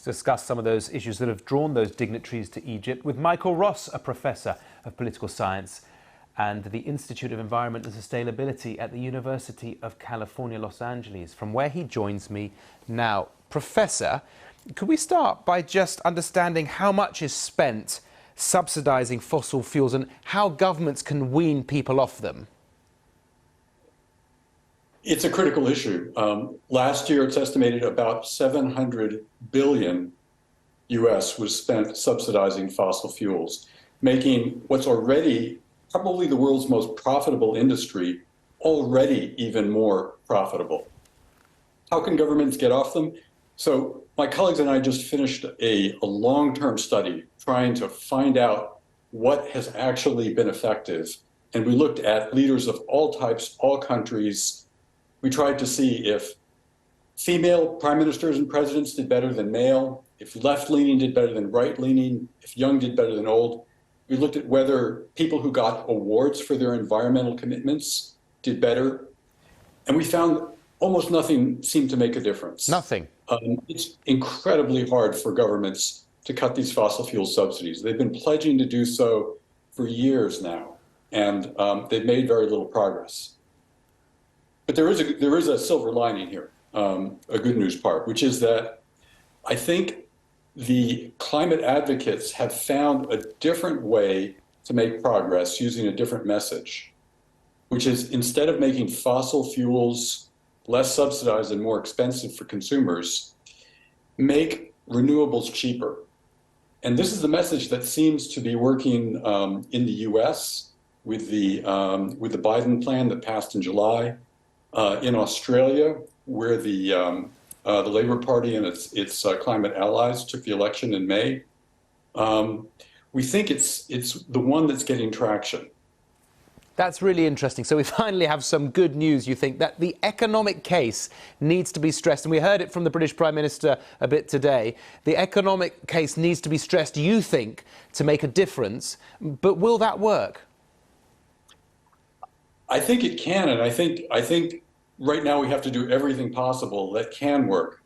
to discuss some of those issues that have drawn those dignitaries to Egypt with Michael Ross, a professor of political science and the Institute of Environment and Sustainability at the University of California, Los Angeles, from where he joins me now. Professor, could we start by just understanding how much is spent subsidising fossil fuels and how governments can wean people off them? It's a critical issue. Last year, it's estimated about 700 billion US was spent subsidizing fossil fuels, making what's already probably the world's most profitable industry already even more profitable. How can governments get off them? So my colleagues and I just finished a long-term study trying to find out what has actually been effective. And we looked at leaders of all types, all countries. We tried to see if female prime ministers and presidents did better than male, if left-leaning did better than right-leaning, if young did better than old. We looked at whether people who got awards for their environmental commitments did better. And we found almost nothing seemed to make a difference. Nothing. It's incredibly hard for governments to cut these fossil fuel subsidies. They've been pledging to do so for years now, and they've made very little progress. But there is a silver lining here, a good news part, which is that I think the climate advocates have found a different way to make progress using a different message, which is instead of making fossil fuels less subsidized and more expensive for consumers, make renewables cheaper. And this is the message that seems to be working in the US with the Biden plan that passed in July, in Australia, where the Labour Party and its climate allies took the election in May. We think it's the one that's getting traction. That's really interesting. So we finally have some good news, you think, that the economic case needs to be stressed. And we heard it from the British Prime Minister a bit today. The economic case needs to be stressed, you think, to make a difference. But will that work? I think it can, and I think right now we have to do everything possible that can work.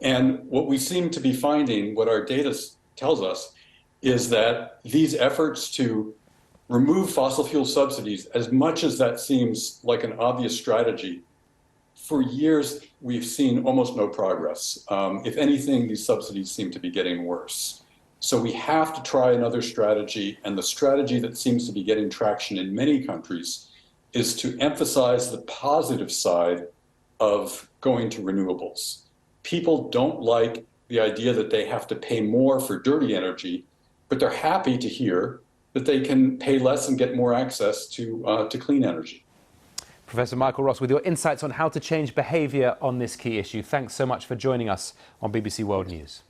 And what we seem to be finding, what our data tells us, is that these efforts to remove fossil fuel subsidies, as much as that seems like an obvious strategy, for years we've seen almost no progress. If anything, these subsidies seem to be getting worse. So we have to try another strategy, and the strategy that seems to be getting traction in many countries is to emphasize the positive side of going to renewables. People don't like the idea that they have to pay more for dirty energy, but they're happy to hear that they can pay less and get more access to clean energy. Professor Michael Ross, with your insights on how to change behaviour on this key issue. Thanks so much for joining us on BBC World News.